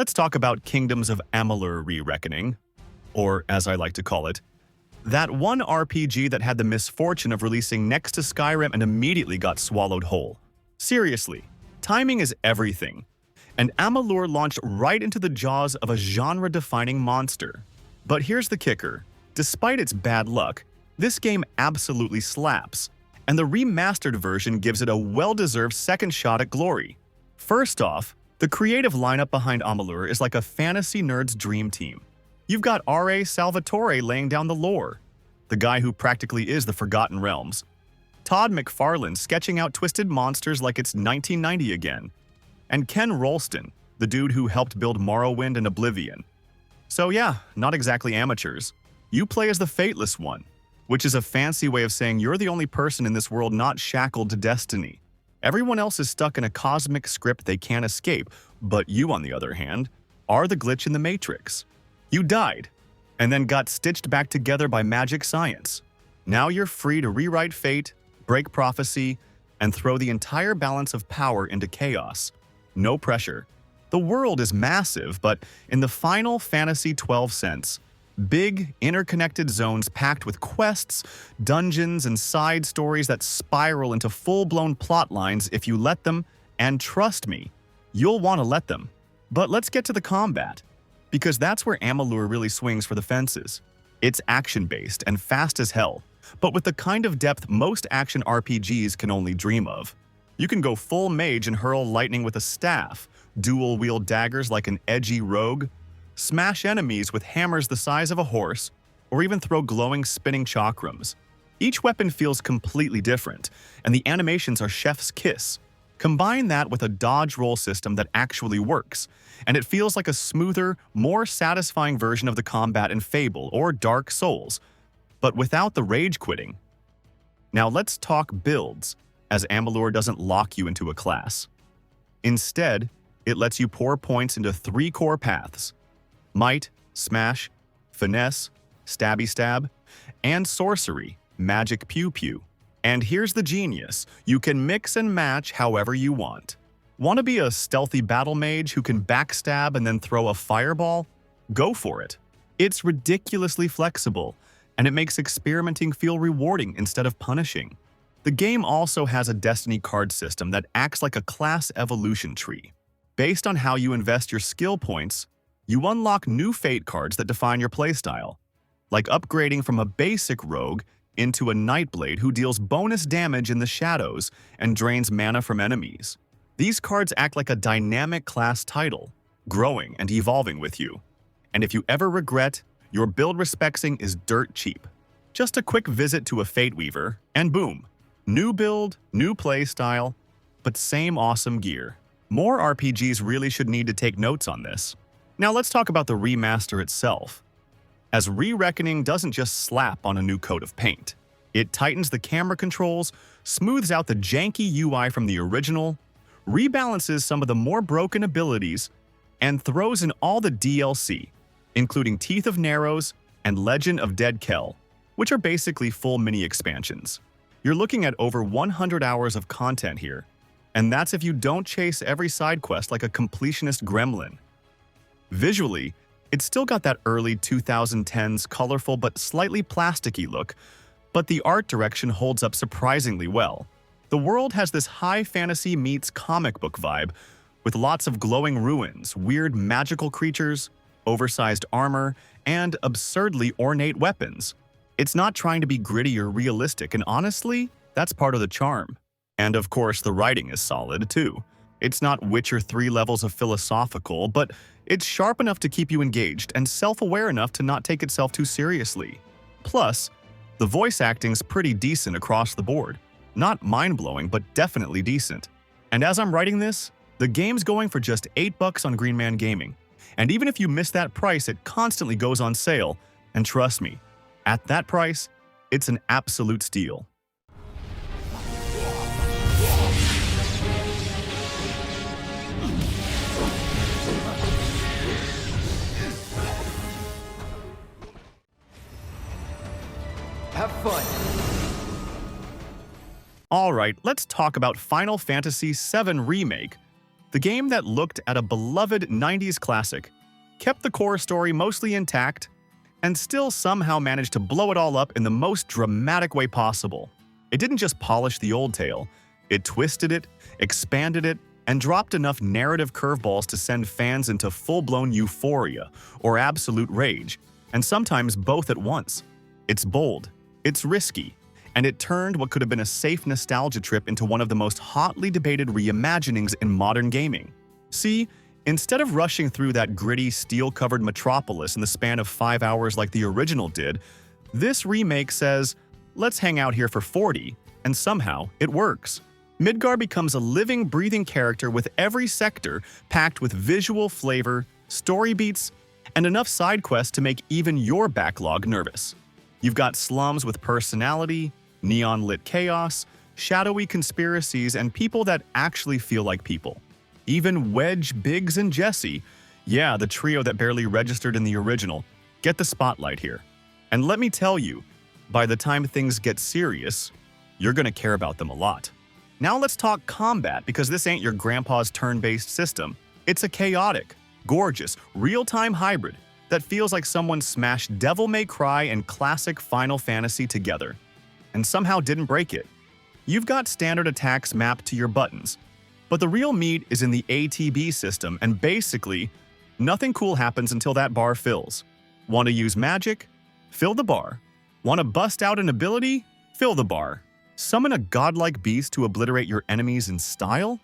Let's talk about Kingdoms of Amalur Re-Reckoning, or as I like to call it, that one RPG that had the misfortune of releasing next to Skyrim and immediately got swallowed whole. Seriously, timing is everything, and Amalur launched right into the jaws of a genre-defining monster. But here's the kicker. Despite its bad luck, this game absolutely slaps, and the remastered version gives it a well-deserved second shot at glory. First off, the creative lineup behind Amalur is like a fantasy nerd's dream team. You've got R.A. Salvatore laying down the lore, the guy who practically is the Forgotten Realms. Todd McFarlane sketching out twisted monsters like it's 1990 again. And Ken Rolston, the dude who helped build Morrowind and Oblivion. So yeah, not exactly amateurs. You play as the Fateless One, which is a fancy way of saying you're the only person in this world not shackled to destiny. Everyone else is stuck in a cosmic script they can't escape, but you, on the other hand, are the glitch in the Matrix. You died, and then got stitched back together by magic science. Now you're free to rewrite fate, break prophecy, and throw the entire balance of power into chaos. No pressure. The world is massive, but in the Final Fantasy XII sense, big, interconnected zones packed with quests, dungeons, and side stories that spiral into full-blown plot lines if you let them, and trust me, you'll want to let them. But let's get to the combat, because that's where Amalur really swings for the fences. It's action-based and fast as hell, but with the kind of depth most action RPGs can only dream of. You can go full mage and hurl lightning with a staff, dual-wield daggers like an edgy rogue, smash enemies with hammers the size of a horse, or even throw glowing spinning chakrams. Each weapon feels completely different, and the animations are chef's kiss. Combine that with a dodge roll system that actually works, and it feels like a smoother, more satisfying version of the combat in Fable or Dark Souls, but without the rage quitting. Now let's talk builds, as Amalur doesn't lock you into a class. Instead, it lets you pour points into 3 core paths: Might, Smash, Finesse, Stabby Stab, and Sorcery, Magic Pew Pew. And here's the genius, you can mix and match however you want. Want to be a stealthy battle mage who can backstab and then throw a fireball? Go for it. It's ridiculously flexible, and it makes experimenting feel rewarding instead of punishing. The game also has a destiny card system that acts like a class evolution tree. Based on how you invest your skill points, you unlock new fate cards that define your playstyle, like upgrading from a basic rogue into a Nightblade who deals bonus damage in the shadows and drains mana from enemies. These cards act like a dynamic class title, growing and evolving with you. And if you ever regret, your build respexing is dirt cheap. Just a quick visit to a Fate Weaver, and boom! New build, new playstyle, but same awesome gear. More RPGs really should need to take notes on this. Now let's talk about the remaster itself, as Re-Reckoning doesn't just slap on a new coat of paint. It tightens the camera controls, smooths out the janky UI from the original, rebalances some of the more broken abilities, and throws in all the DLC, including Teeth of Narrows and Legend of Dead Kell, which are basically full mini-expansions. You're looking at over 100 hours of content here, and that's if you don't chase every side quest like a completionist gremlin. Visually, it's still got that early 2010s colorful but slightly plasticky look, but the art direction holds up surprisingly well. The world has this high fantasy meets comic book vibe, with lots of glowing ruins, weird magical creatures, oversized armor, and absurdly ornate weapons. It's not trying to be gritty or realistic, and honestly, that's part of the charm. And of course, the writing is solid too. It's not Witcher 3 levels of philosophical, but it's sharp enough to keep you engaged and self-aware enough to not take itself too seriously. Plus, the voice acting's pretty decent across the board. Not mind-blowing, but definitely decent. And as I'm writing this, the game's going for just $8 on Green Man Gaming. And even if you miss that price, it constantly goes on sale. And trust me, at that price, it's an absolute steal. Have fun. Alright, let's talk about Final Fantasy VII Remake, The game that looked at a beloved 90s classic, kept the core story mostly intact, and still somehow managed to blow it all up in the most dramatic way possible. It didn't just polish the old tale, it twisted it, expanded it, and dropped enough narrative curveballs to send fans into full-blown euphoria or absolute rage, and sometimes both at once. It's bold, it's risky, and it turned what could have been a safe nostalgia trip into one of the most hotly debated reimaginings in modern gaming. See, instead of rushing through that gritty, steel-covered metropolis in the span of 5 hours like the original did, this remake says, let's hang out here for 40, and somehow it works. Midgar becomes a living, breathing character with every sector packed with visual flavor, story beats, and enough side quests to make even your backlog nervous. You've got slums with personality, neon-lit chaos, shadowy conspiracies, and people that actually feel like people. Even Wedge, Biggs, and Jesse, yeah, the trio that barely registered in the original, get the spotlight here. And let me tell you, by the time things get serious, you're gonna care about them a lot. Now let's talk combat, because this ain't your grandpa's turn-based system. It's a chaotic, gorgeous, real-time hybrid that feels like someone smashed Devil May Cry and classic Final Fantasy together, and somehow didn't break it. You've got standard attacks mapped to your buttons, but the real meat is in the ATB system, and basically, nothing cool happens until that bar fills. Want to use magic? Fill the bar. Want to bust out an ability? Fill the bar. Summon a godlike beast to obliterate your enemies in style?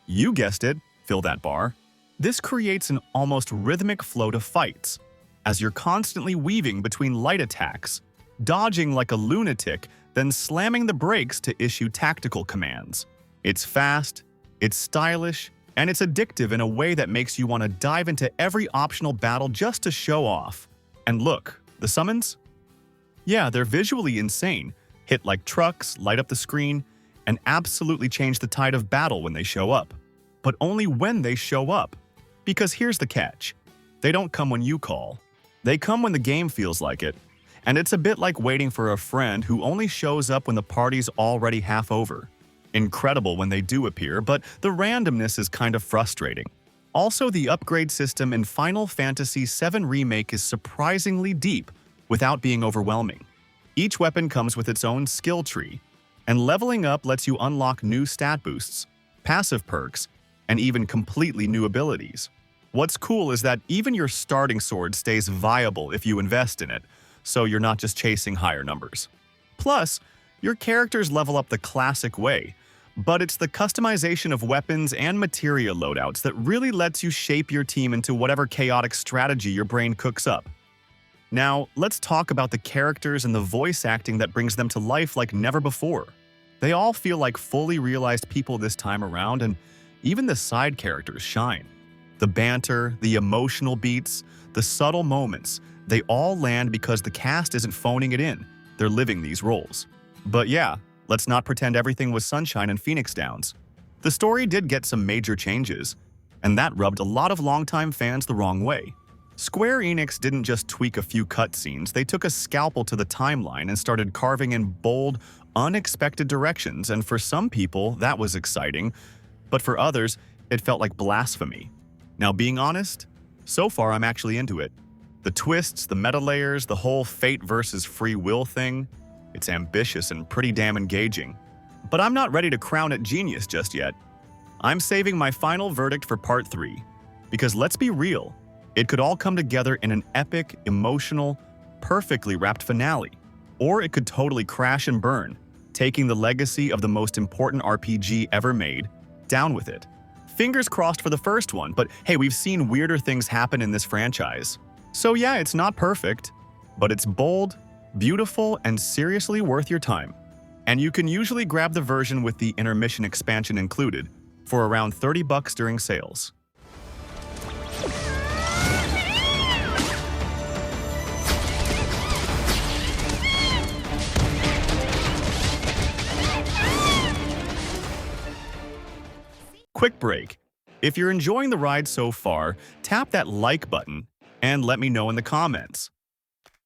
You guessed it, fill that bar. This creates an almost rhythmic flow to fights, as you're constantly weaving between light attacks, dodging like a lunatic, then slamming the brakes to issue tactical commands. It's fast, it's stylish, and it's addictive in a way that makes you want to dive into every optional battle just to show off. And look, the summons? Yeah, they're visually insane, hit like trucks, light up the screen, and absolutely change the tide of battle when they show up. But only when they show up. Because here's the catch. They don't come when you call. They come when the game feels like it. And it's a bit like waiting for a friend who only shows up when the party's already half over. Incredible when they do appear, but the randomness is kind of frustrating. Also, the upgrade system in Final Fantasy VII Remake is surprisingly deep without being overwhelming. Each weapon comes with its own skill tree, and leveling up lets you unlock new stat boosts, passive perks, and even completely new abilities. What's cool is that even your starting sword stays viable if you invest in it, so you're not just chasing higher numbers. Plus, your characters level up the classic way, but it's the customization of weapons and materia loadouts that really lets you shape your team into whatever chaotic strategy your brain cooks up. Now, let's talk about the characters and the voice acting that brings them to life like never before. They all feel like fully realized people this time around, and even the side characters shine. The banter, the emotional beats, the subtle moments, they all land because the cast isn't phoning it in, they're living these roles. But yeah, let's not pretend everything was sunshine and Phoenix Downs. The story did get some major changes, and that rubbed a lot of longtime fans the wrong way. Square Enix didn't just tweak a few cutscenes, they took a scalpel to the timeline and started carving in bold, unexpected directions, and for some people, that was exciting, but for others, it felt like blasphemy. Now, being honest, so far I'm actually into it. The twists, the meta layers, the whole fate versus free will thing, it's ambitious and pretty damn engaging. But I'm not ready to crown it genius just yet. I'm saving my final verdict for Part 3, because let's be real, it could all come together in an epic, emotional, perfectly wrapped finale. Or it could totally crash and burn, taking the legacy of the most important RPG ever made down with it. Fingers crossed for the first one, but hey, we've seen weirder things happen in this franchise. So yeah, it's not perfect, but it's bold, beautiful, and seriously worth your time. And you can usually grab the version with the intermission expansion included for around $30 during sales. Quick break. If you're enjoying the ride so far, tap that like button and let me know in the comments.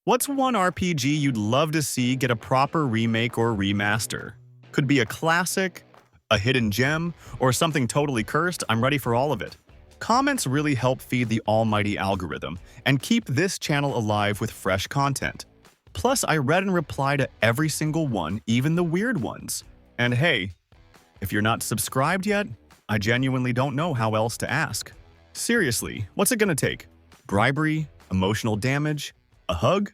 What's one RPG you'd love to see get a proper remake or remaster? Could be a classic, A hidden gem, or something totally cursed, I'm ready for all of it. Comments really help feed the almighty algorithm and keep this channel alive with fresh content. Plus, I read and reply to every single one, even the weird ones. And hey, if you're not subscribed yet, I genuinely don't know how else to ask. Seriously, what's it gonna take? Bribery? Emotional damage? A hug?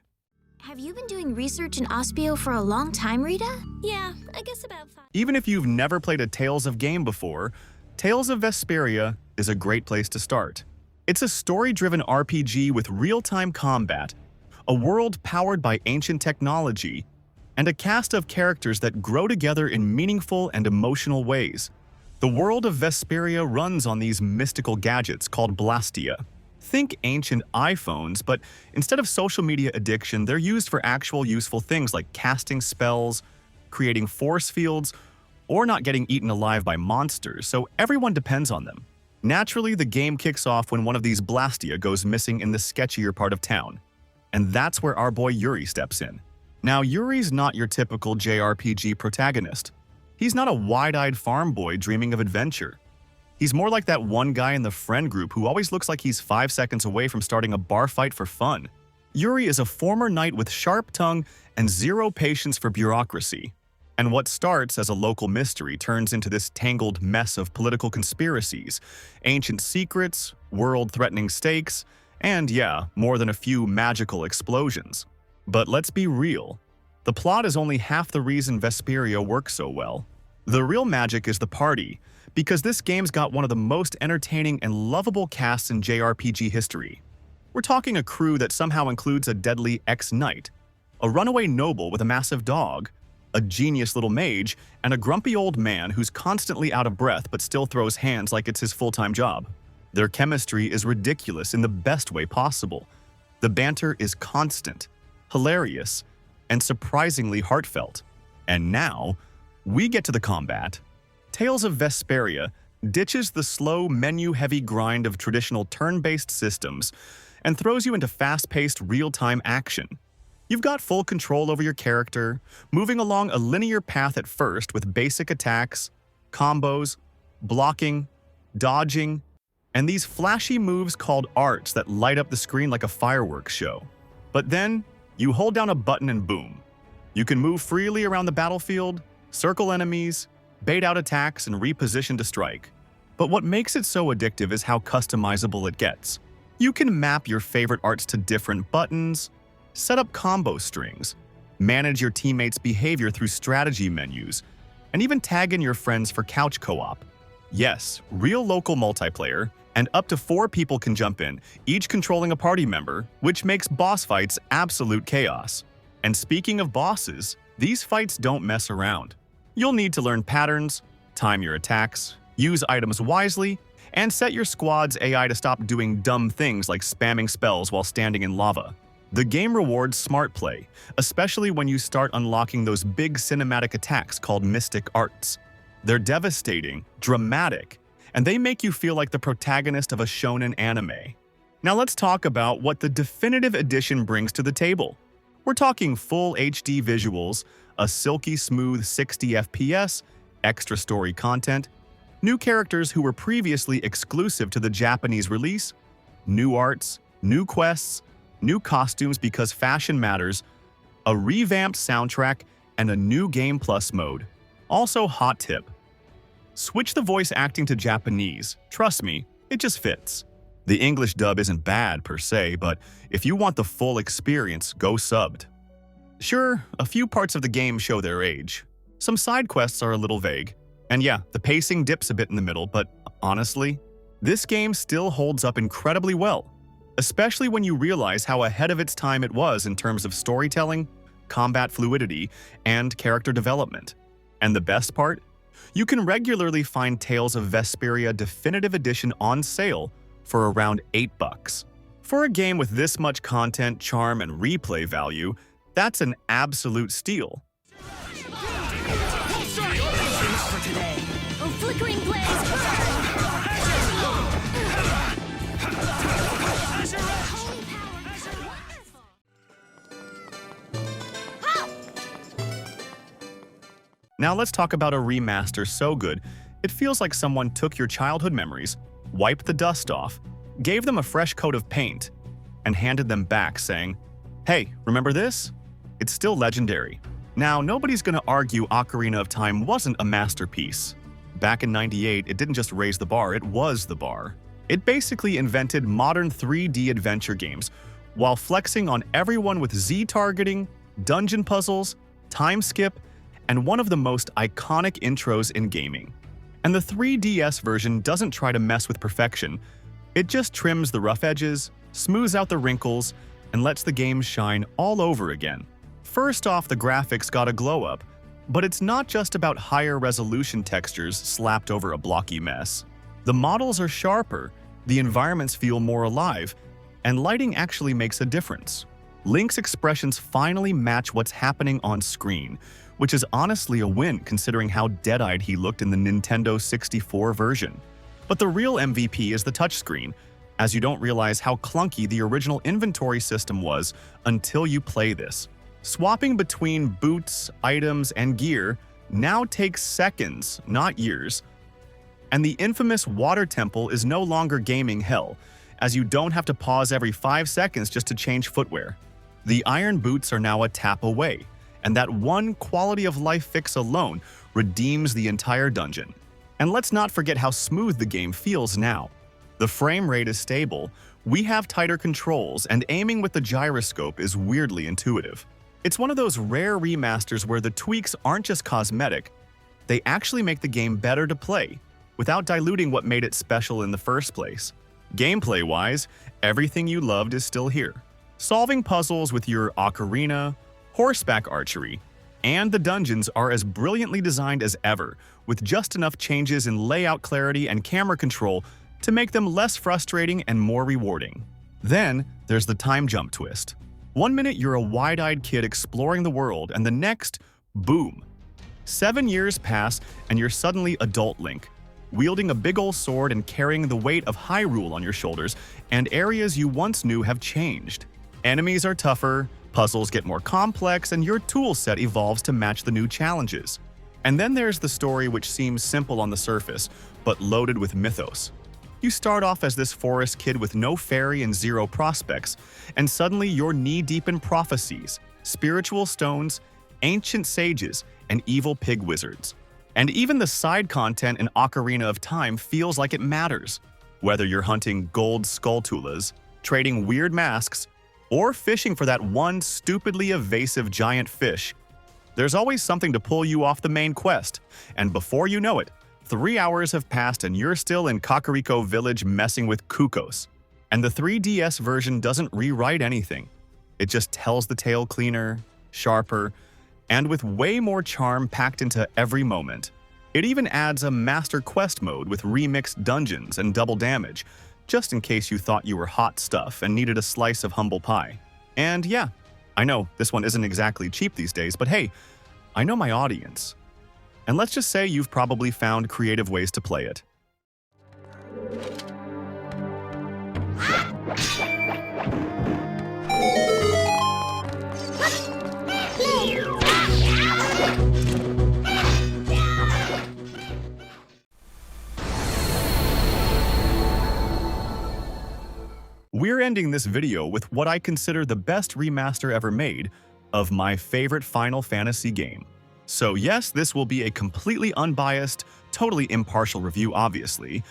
Have you been doing research in Ospio for a long time, Rita? Yeah, I guess about 5. Even if you've never played a Tales of game before, Tales of Vesperia is a great place to start. It's a story-driven RPG with real-time combat, a world powered by ancient technology, and a cast of characters that grow together in meaningful and emotional ways. The world of Vesperia runs on these mystical gadgets called Blastia. Think ancient iPhones, but instead of social media addiction, they're used for actual useful things like casting spells, creating force fields, or not getting eaten alive by monsters, so everyone depends on them. Naturally, the game kicks off when one of these Blastia goes missing in the sketchier part of town. And that's where our boy Yuri steps in. Now, Yuri's not your typical JRPG protagonist. He's not a wide-eyed farm boy dreaming of adventure. He's more like that one guy in the friend group who always looks like he's 5 seconds away from starting a bar fight for fun. Yuri is a former knight with sharp tongue and zero patience for bureaucracy. And what starts as a local mystery turns into this tangled mess of political conspiracies, ancient secrets, world-threatening stakes, and yeah, more than a few magical explosions. But let's be real. The plot is only half the reason Vesperia works so well. The real magic is the party, because this game's got one of the most entertaining and lovable casts in JRPG history. We're talking a crew that somehow includes a deadly ex-knight, a runaway noble with a massive dog, a genius little mage, and a grumpy old man who's constantly out of breath but still throws hands like it's his full-time job. Their chemistry is ridiculous in the best way possible. The banter is constant, hilarious, and surprisingly heartfelt. And now, we get to the combat. Tales of Vesperia ditches the slow, menu-heavy grind of traditional turn-based systems and throws you into fast-paced, real-time action. You've got full control over your character, moving along a linear path at first with basic attacks, combos, blocking, dodging, and these flashy moves called arts that light up the screen like a fireworks show. But then, you hold down a button and boom. You can move freely around the battlefield, circle enemies, bait out attacks, and reposition to strike. But what makes it so addictive is how customizable it gets. You can map your favorite arts to different buttons, set up combo strings, manage your teammates' behavior through strategy menus, and even tag in your friends for couch co-op. Yes, real local multiplayer, and up to 4 people can jump in, each controlling a party member, which makes boss fights absolute chaos. And speaking of bosses, these fights don't mess around. You'll need to learn patterns, time your attacks, use items wisely, and set your squad's AI to stop doing dumb things like spamming spells while standing in lava. The game rewards smart play, especially when you start unlocking those big cinematic attacks called mystic arts. They're devastating, dramatic, and they make you feel like the protagonist of a shonen anime. Now let's talk about what the definitive edition brings to the table. We're talking full HD visuals, a silky smooth 60 FPS, extra story content, new characters who were previously exclusive to the Japanese release, new arts, new quests, new costumes because fashion matters, a revamped soundtrack, and a new Game Plus mode. Also, hot tip: switch the voice acting to Japanese. Trust me, it just fits. The English dub isn't bad per se, but if you want the full experience, go subbed. Sure, a few parts of the game show their age. Some side quests are a little vague. And yeah, the pacing dips a bit in the middle, but honestly, this game still holds up incredibly well, especially when you realize how ahead of its time it was in terms of storytelling, combat fluidity, and character development. And the best part? You can regularly find Tales of Vesperia Definitive Edition on sale for around $8. For a game with this much content, charm, and replay value, that's an absolute steal. Flickering blaze Now let's talk about a remaster so good, it feels like someone took your childhood memories, wiped the dust off, gave them a fresh coat of paint, and handed them back saying, "Hey, remember this? It's still legendary." Now, nobody's gonna argue Ocarina of Time wasn't a masterpiece. Back in '98, it didn't just raise the bar, it was the bar. It basically invented modern 3D adventure games, while flexing on everyone with Z-targeting, dungeon puzzles, time skip, and one of the most iconic intros in gaming. And the 3DS version doesn't try to mess with perfection. It just trims the rough edges, smooths out the wrinkles, and lets the game shine all over again. First off, the graphics got a glow-up, but it's not just about higher resolution textures slapped over a blocky mess. The models are sharper, the environments feel more alive, and lighting actually makes a difference. Link's expressions finally match what's happening on screen, which is honestly a win considering how dead-eyed he looked in the Nintendo 64 version. But the real MVP is the touchscreen, as you don't realize how clunky the original inventory system was until you play this. Swapping between boots, items, and gear now takes seconds, not years. And the infamous water temple is no longer gaming hell, as you don't have to pause every 5 seconds just to change footwear. The iron boots are now a tap away, and that one quality of life fix alone redeems the entire dungeon. And let's not forget how smooth the game feels now. The frame rate is stable, we have tighter controls, and aiming with the gyroscope is weirdly intuitive. It's one of those rare remasters where the tweaks aren't just cosmetic, they actually make the game better to play, without diluting what made it special in the first place. Gameplay-wise, everything you loved is still here. Solving puzzles with your ocarina, horseback archery, and the dungeons are as brilliantly designed as ever, with just enough changes in layout clarity and camera control to make them less frustrating and more rewarding. Then, there's the time jump twist. 1 minute you're a wide-eyed kid exploring the world, and the next, boom. 7 years pass, and you're suddenly adult Link, wielding a big ol' sword and carrying the weight of Hyrule on your shoulders, and areas you once knew have changed. Enemies are tougher, puzzles get more complex, and your toolset evolves to match the new challenges. And then there's the story, which seems simple on the surface, but loaded with mythos. You start off as this forest kid with no fairy and zero prospects, and suddenly you're knee-deep in prophecies, spiritual stones, ancient sages, and evil pig wizards. And even the side content in Ocarina of Time feels like it matters. Whether you're hunting gold skulltulas, trading weird masks, or fishing for that one stupidly evasive giant fish, there's always something to pull you off the main quest, and before you know it, 3 hours have passed and you're still in Kakariko Village messing with Kukos. And the 3DS version doesn't rewrite anything. It just tells the tale cleaner, sharper, and with way more charm packed into every moment. It even adds a Master Quest mode with remixed dungeons and double damage, just in case you thought you were hot stuff and needed a slice of humble pie. And yeah, I know this one isn't exactly cheap these days, but hey, I know my audience. And let's just say you've probably found creative ways to play it. We're ending this video with what I consider the best remaster ever made of my favorite Final Fantasy game. So yes, this will be a completely unbiased, totally impartial review, obviously.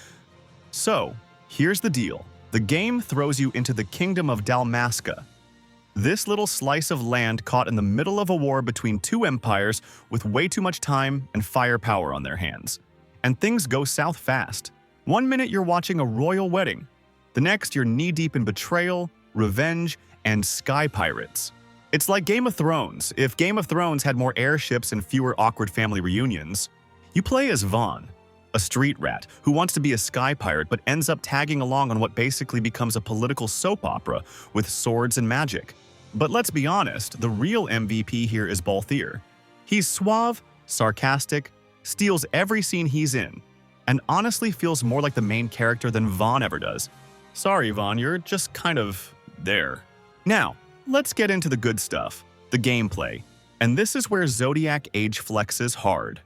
So, here's the deal. The game throws you into the kingdom of Dalmasca. This little slice of land caught in the middle of a war between two empires with way too much time and firepower on their hands. And things go south fast. 1 minute you're watching a royal wedding. The next you're knee-deep in betrayal, revenge, and sky pirates. It's like Game of Thrones, if Game of Thrones had more airships and fewer awkward family reunions. You play as Vaughn, a street rat who wants to be a sky pirate but ends up tagging along on what basically becomes a political soap opera with swords and magic. But let's be honest, the real MVP here is Balthier. He's suave, sarcastic, steals every scene he's in, and honestly feels more like the main character than Vaughn ever does. Sorry, Vaughn, you're just kind of there. Now, let's get into the good stuff, the gameplay. And this is where Zodiac Age flexes hard.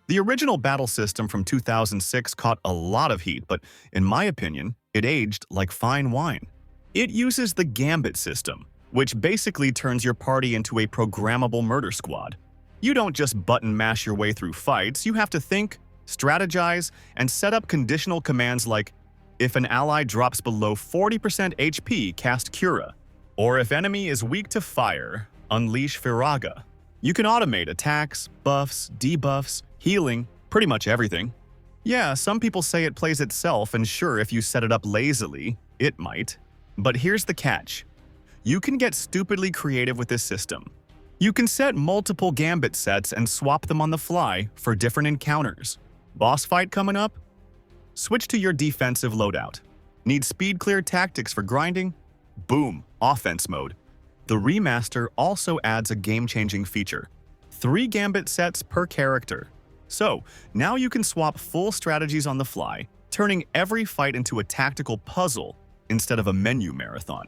The original battle system from 2006 caught a lot of heat, but in my opinion, it aged like fine wine. It uses the Gambit system, which basically turns your party into a programmable murder squad. You don't just button mash your way through fights, you have to think, strategize, and set up conditional commands like, if an ally drops below 40% HP, cast Cura, or if enemy is weak to fire, unleash Firaga. You can automate attacks, buffs, debuffs, healing, pretty much everything. Yeah, some people say it plays itself, and sure, if you set it up lazily, it might. But here's the catch. You can get stupidly creative with this system. You can set multiple Gambit sets and swap them on the fly for different encounters. Boss fight coming up? Switch to your defensive loadout. Need speed clear tactics for grinding? Boom, offense mode. The remaster also adds a game-changing feature. 3 Gambit sets per character. So, now you can swap full strategies on the fly, turning every fight into a tactical puzzle instead of a menu marathon.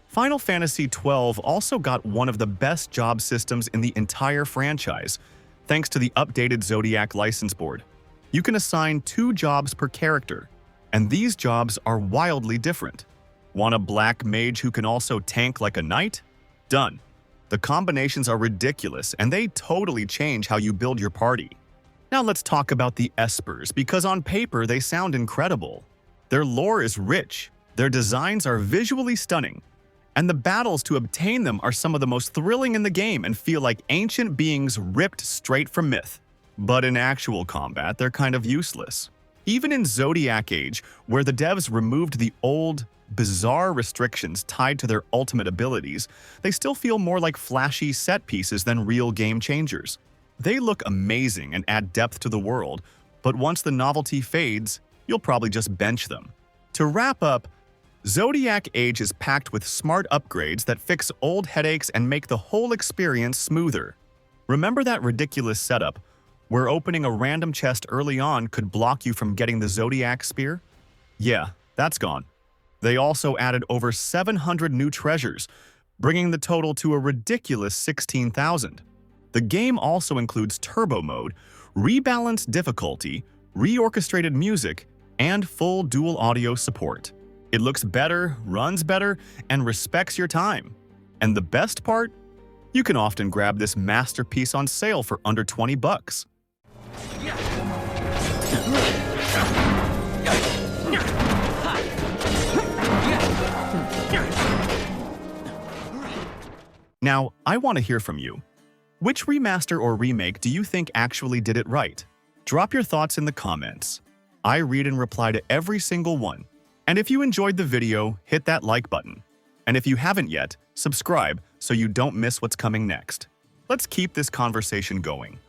Final Fantasy XII also got one of the best job systems in the entire franchise, thanks to the updated Zodiac license board. You can assign 2 jobs per character, and these jobs are wildly different. Want a black mage who can also tank like a knight? Done. The combinations are ridiculous, and they totally change how you build your party. Now let's talk about the Espers, because on paper they sound incredible. Their lore is rich, their designs are visually stunning, and the battles to obtain them are some of the most thrilling in the game and feel like ancient beings ripped straight from myth. But in actual combat, they're kind of useless. Even in Zodiac Age, where the devs removed the old, bizarre restrictions tied to their ultimate abilities, they still feel more like flashy set pieces than real game changers. They look amazing and add depth to the world, but once the novelty fades, you'll probably just bench them. To wrap up, Zodiac Age is packed with smart upgrades that fix old headaches and make the whole experience smoother. Remember that ridiculous setup where opening a random chest early on could block you from getting the Zodiac Spear? Yeah, that's gone. They also added over 700 new treasures, bringing the total to a ridiculous 16,000. The game also includes turbo mode, rebalanced difficulty, reorchestrated music, and full dual audio support. It looks better, runs better, and respects your time. And the best part? You can often grab this masterpiece on sale for under 20 bucks. Now, I want to hear from you. Which remaster or remake do you think actually did it right? Drop your thoughts in the comments. I read and reply to every single one. And if you enjoyed the video, hit that like button. And if you haven't yet, subscribe so you don't miss what's coming next. Let's keep this conversation going.